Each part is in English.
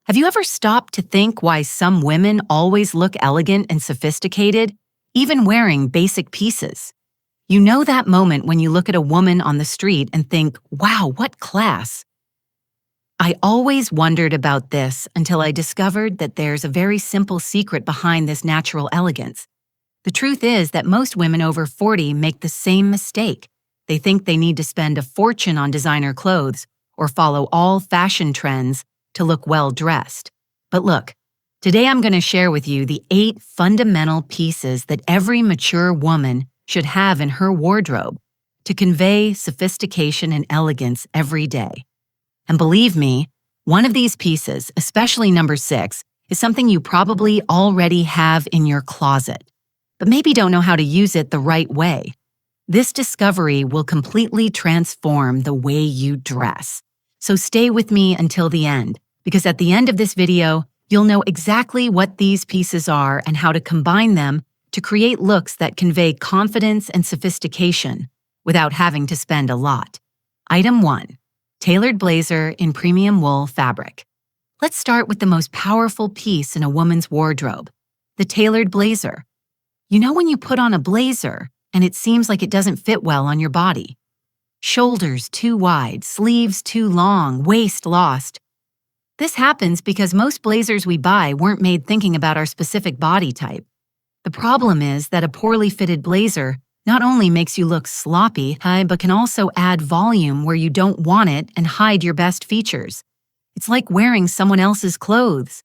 Have you ever stopped to think why some women always look elegant and sophisticated, even wearing basic pieces? You know that moment when you look at a woman on the street and think, wow, what class? I always wondered about this until I discovered that there's a very simple secret behind this natural elegance. The truth is that most women over 40 make the same mistake. They think they need to spend a fortune on designer clothes or follow all fashion trends to look well-dressed. But look, today I'm going to share with you the 8 fundamental pieces that every mature woman should have in her wardrobe to convey sophistication and elegance every day. And believe me, one of these pieces, especially number 6, is something you probably already have in your closet, but maybe don't know how to use it the right way. This discovery will completely transform the way you dress. So stay with me until the end, because at the end of this video, you'll know exactly what these pieces are and how to combine them to create looks that convey confidence and sophistication without having to spend a lot. Item 1. Tailored blazer in premium wool fabric. Let's start with the most powerful piece in a woman's wardrobe, the tailored blazer. You know when you put on a blazer and it seems like it doesn't fit well on your body? Shoulders too wide, sleeves too long, waist lost. This happens because most blazers we buy weren't made thinking about our specific body type. The problem is that a poorly fitted blazer not only makes you look sloppy, but can also add volume where you don't want it and hide your best features. It's like wearing someone else's clothes.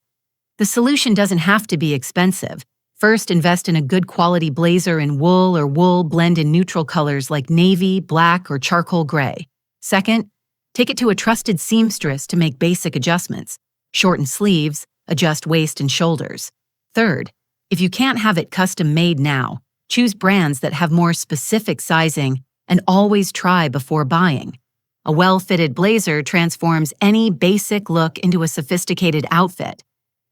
The solution doesn't have to be expensive. First, invest in a good quality blazer in wool or wool blend in neutral colors like navy, black, or charcoal gray. Second, take it to a trusted seamstress to make basic adjustments. Shorten sleeves, adjust waist and shoulders. Third, if you can't have it custom made now, choose brands that have more specific sizing and always try before buying. A well-fitted blazer transforms any basic look into a sophisticated outfit.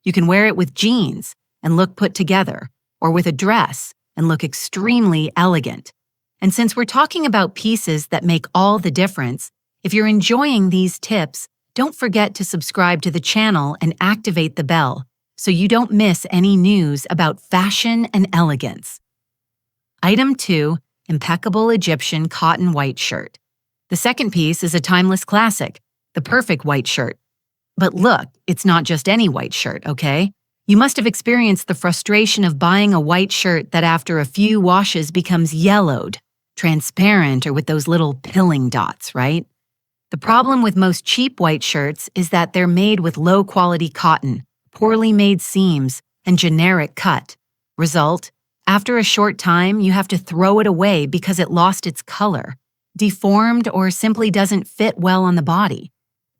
You can wear it with jeans and look put together, or with a dress and look extremely elegant. And since we're talking about pieces that make all the difference, if you're enjoying these tips, don't forget to subscribe to the channel and activate the bell so you don't miss any news about fashion and elegance. Item 2, impeccable Egyptian cotton white shirt. The second piece is a timeless classic, the perfect white shirt. But look, it's not just any white shirt, okay? You must have experienced the frustration of buying a white shirt that after a few washes becomes yellowed, transparent, or with those little pilling dots, right? The problem with most cheap white shirts is that they're made with low-quality cotton, poorly made seams, and generic cut. Result, after a short time, you have to throw it away because it lost its color, deformed, or simply doesn't fit well on the body.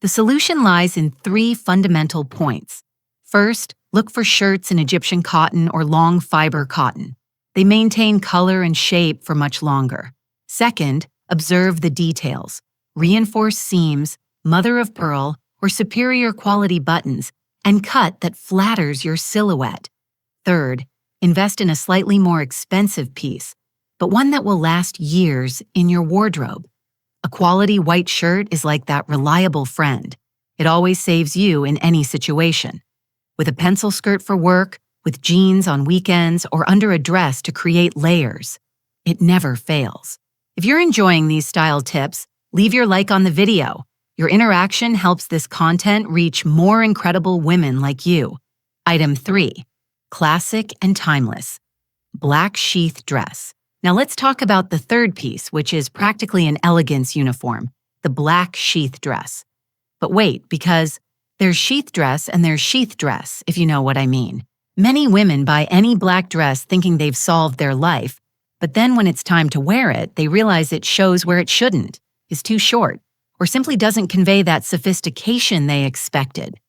The solution lies in 3 fundamental points. First, look for shirts in Egyptian cotton or long fiber cotton. They maintain color and shape for much longer. Second, observe the details. Reinforced seams, mother of pearl, or superior quality buttons, and cut that flatters your silhouette. Third, invest in a slightly more expensive piece, but one that will last years in your wardrobe. A quality white shirt is like that reliable friend. It always saves you in any situation. With a pencil skirt for work, with jeans on weekends, or under a dress to create layers, it never fails. If you're enjoying these style tips, leave your like on the video. Your interaction helps this content reach more incredible women like you. Item 3. Classic and timeless. Black sheath dress. Now let's talk about the third piece, which is practically an elegance uniform, the black sheath dress. But wait, because there's sheath dress and there's sheath dress, if you know what I mean. Many women buy any black dress thinking they've solved their life, but then when it's time to wear it, they realize it shows where it shouldn't, is too short, or simply doesn't convey that sophistication they expected.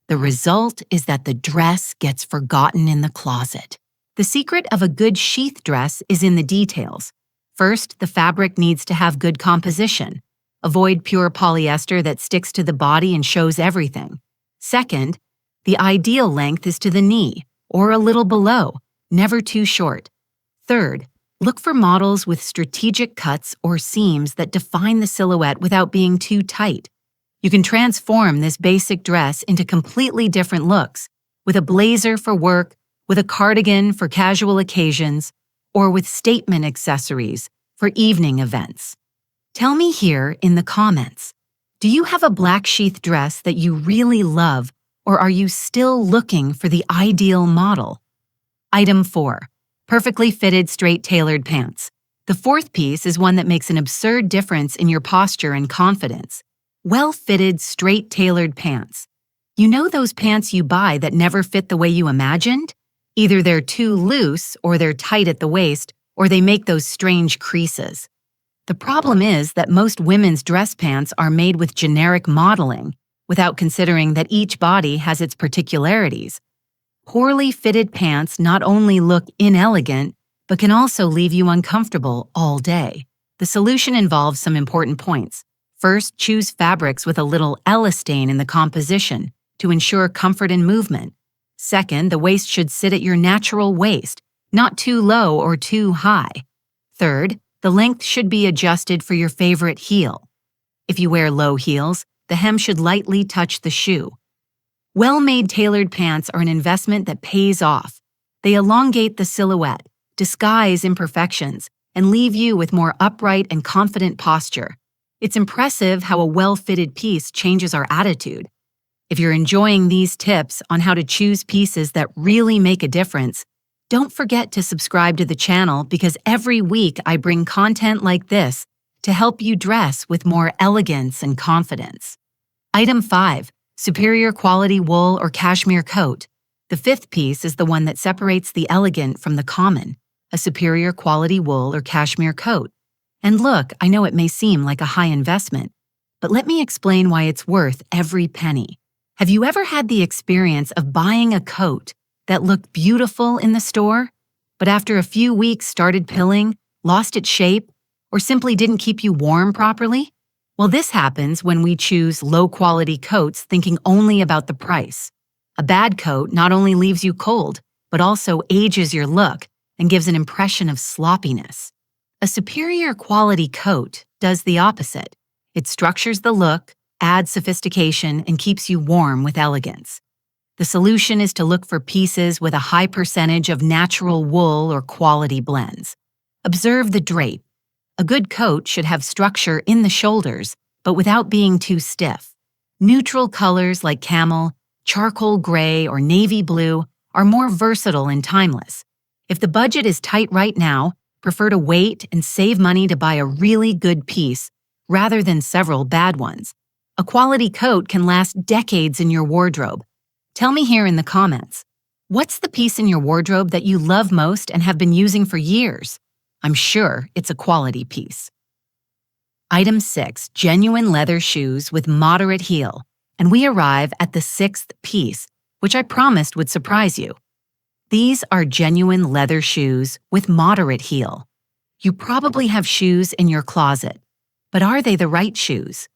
The result is that the dress gets forgotten in the closet. The secret of a good sheath dress is in the details. First, the fabric needs to have good composition. Avoid pure polyester that sticks to the body and shows everything. Second, the ideal length is to the knee, or a little below, never too short. Third, look for models with strategic cuts or seams that define the silhouette without being too tight. You can transform this basic dress into completely different looks, with a blazer for work, with a cardigan for casual occasions, or with statement accessories for evening events. Tell me here in the comments, do you have a black sheath dress that you really love, or are you still looking for the ideal model? Item 4. Perfectly fitted straight tailored pants. The fourth piece is one that makes an absurd difference in your posture and confidence. Well-fitted, straight tailored pants. You know those pants you buy that never fit the way you imagined? Either they're too loose, or they're tight at the waist, or they make those strange creases. The problem is that most women's dress pants are made with generic modeling, without considering that each body has its particularities. Poorly fitted pants not only look inelegant, but can also leave you uncomfortable all day. The solution involves some important points. First, choose fabrics with a little elastane in the composition to ensure comfort and movement. Second, the waist should sit at your natural waist, not too low or too high. Third, the length should be adjusted for your favorite heel. If you wear low heels, the hem should lightly touch the shoe. Well-made tailored pants are an investment that pays off. They elongate the silhouette, disguise imperfections, and leave you with more upright and confident posture. It's impressive how a well-fitted piece changes our attitude. If you're enjoying these tips on how to choose pieces that really make a difference, don't forget to subscribe to the channel because every week I bring content like this to help you dress with more elegance and confidence. Item 5. Superior quality wool or cashmere coat. The fifth piece is the one that separates the elegant from the common, a superior quality wool or cashmere coat. And look, I know it may seem like a high investment, but let me explain why it's worth every penny. Have you ever had the experience of buying a coat that looked beautiful in the store, but after a few weeks started pilling, lost its shape, or simply didn't keep you warm properly? Well, this happens when we choose low-quality coats thinking only about the price. A bad coat not only leaves you cold, but also ages your look and gives an impression of sloppiness. A superior quality coat does the opposite. It structures the look, adds sophistication, and keeps you warm with elegance. The solution is to look for pieces with a high percentage of natural wool or quality blends. Observe the drape. A good coat should have structure in the shoulders, but without being too stiff. Neutral colors like camel, charcoal gray, or navy blue are more versatile and timeless. If the budget is tight right now, prefer to wait and save money to buy a really good piece rather than several bad ones. A quality coat can last decades in your wardrobe. Tell me here in the comments, what's the piece in your wardrobe that you love most and have been using for years? I'm sure it's a quality piece. Item 6, genuine leather shoes with moderate heel. And we arrive at the sixth piece, which I promised would surprise you. These are genuine leather shoes with moderate heel. You probably have shoes in your closet, but are they the right shoes?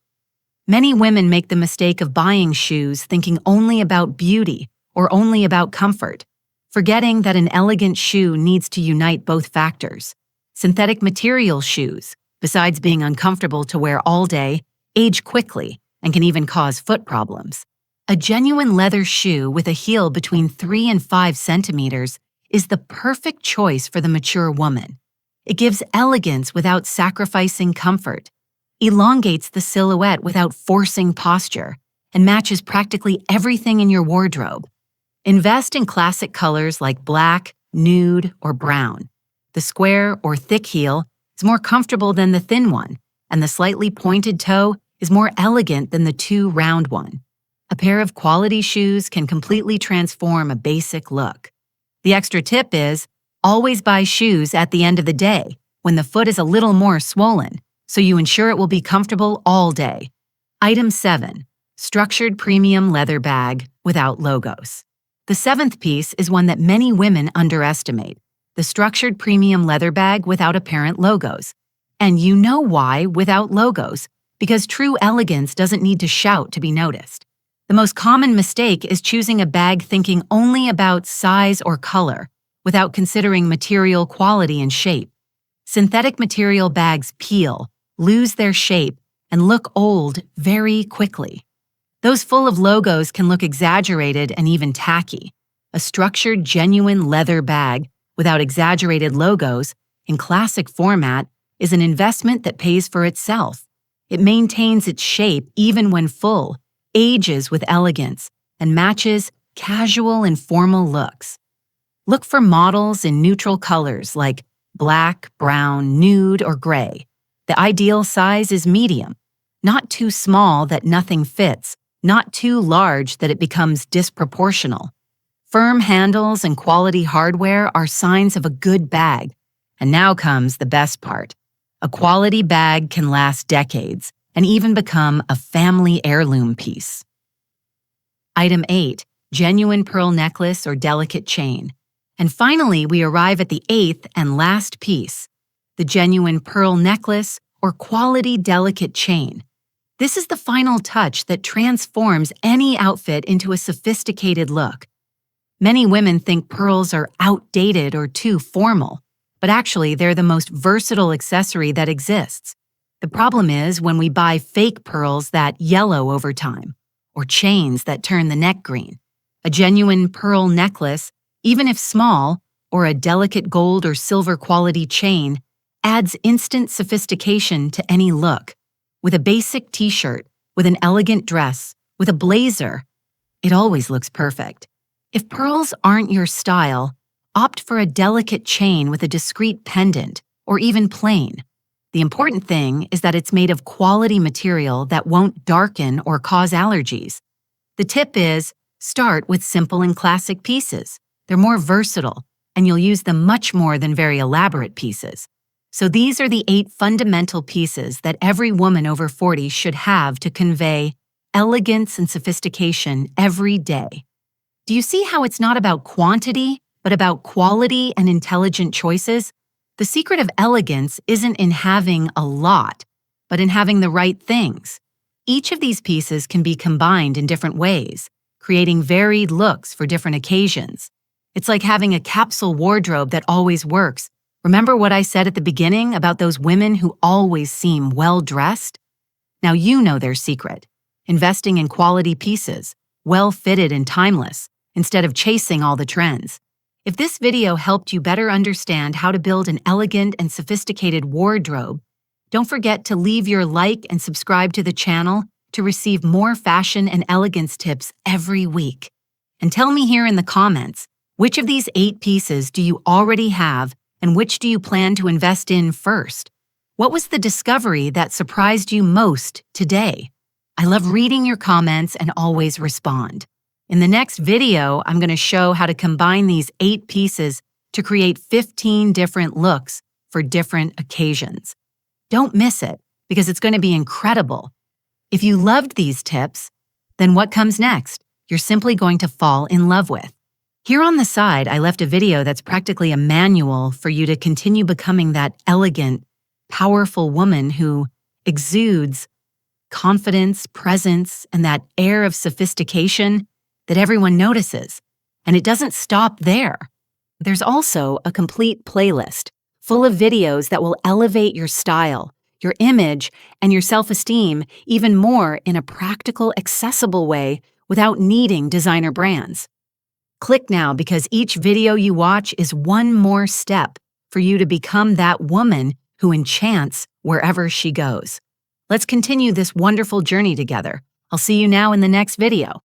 Many women make the mistake of buying shoes thinking only about beauty or only about comfort, forgetting that an elegant shoe needs to unite both factors. Synthetic material shoes, besides being uncomfortable to wear all day, age quickly and can even cause foot problems. A genuine leather shoe with a heel between 3 and 5 centimeters is the perfect choice for the mature woman. It gives elegance without sacrificing comfort, elongates the silhouette without forcing posture, and matches practically everything in your wardrobe. Invest in classic colors like black, nude, or brown. The square or thick heel is more comfortable than the thin one, and the slightly pointed toe is more elegant than the too round one. A pair of quality shoes can completely transform a basic look. The extra tip is, always buy shoes at the end of the day, when the foot is a little more swollen, so you ensure it will be comfortable all day. Item 7, structured premium leather bag without logos. The seventh piece is one that many women underestimate, the structured premium leather bag without apparent logos. And you know why without logos, because true elegance doesn't need to shout to be noticed. The most common mistake is choosing a bag thinking only about size or color, without considering material quality and shape. Synthetic material bags peel, lose their shape, and look old very quickly. Those full of logos can look exaggerated and even tacky. A structured, genuine leather bag without exaggerated logos in classic format is an investment that pays for itself. It maintains its shape even when full, ages with elegance, and matches casual and formal looks. Look for models in neutral colors like black, brown, nude, or gray. The ideal size is medium, not too small that nothing fits, not too large that it becomes disproportional. Firm handles and quality hardware are signs of a good bag. And now comes the best part. A quality bag can last decades and even become a family heirloom piece. Item 8, genuine pearl necklace or delicate chain. And finally, we arrive at the 8th and last piece, the genuine pearl necklace or quality delicate chain. This is the final touch that transforms any outfit into a sophisticated look. Many women think pearls are outdated or too formal, but actually they're the most versatile accessory that exists. The problem is when we buy fake pearls that yellow over time, or chains that turn the neck green. A genuine pearl necklace, even if small, or a delicate gold or silver quality chain, adds instant sophistication to any look. With a basic t-shirt, with an elegant dress, with a blazer, it always looks perfect. If pearls aren't your style, opt for a delicate chain with a discreet pendant, or even plain. The important thing is that it's made of quality material that won't darken or cause allergies. The tip is, start with simple and classic pieces. They're more versatile, and you'll use them much more than very elaborate pieces. So these are the 8 fundamental pieces that every woman over 40 should have to convey elegance and sophistication every day. Do you see how it's not about quantity, but about quality and intelligent choices? The secret of elegance isn't in having a lot, but in having the right things. Each of these pieces can be combined in different ways, creating varied looks for different occasions. It's like having a capsule wardrobe that always works. Remember what I said at the beginning about those women who always seem well-dressed? Now you know their secret. Investing in quality pieces, well-fitted and timeless, instead of chasing all the trends. If this video helped you better understand how to build an elegant and sophisticated wardrobe, don't forget to leave your like and subscribe to the channel to receive more fashion and elegance tips every week. And tell me here in the comments, which of these 8 pieces do you already have and which do you plan to invest in first? What was the discovery that surprised you most today? I love reading your comments and always respond. In the next video, I'm going to show how to combine these 8 pieces to create 15 different looks for different occasions. Don't miss it, because it's going to be incredible. If you loved these tips, then what comes next? You're simply going to fall in love with. Here on the side, I left a video that's practically a manual for you to continue becoming that elegant, powerful woman who exudes confidence, presence, and that air of sophistication that everyone notices. And it doesn't stop there. There's also a complete playlist full of videos that will elevate your style, your image, and your self-esteem even more in a practical, accessible way without needing designer brands. Click now because each video you watch is one more step for you to become that woman who enchants wherever she goes. Let's continue this wonderful journey together. I'll see you now in the next video.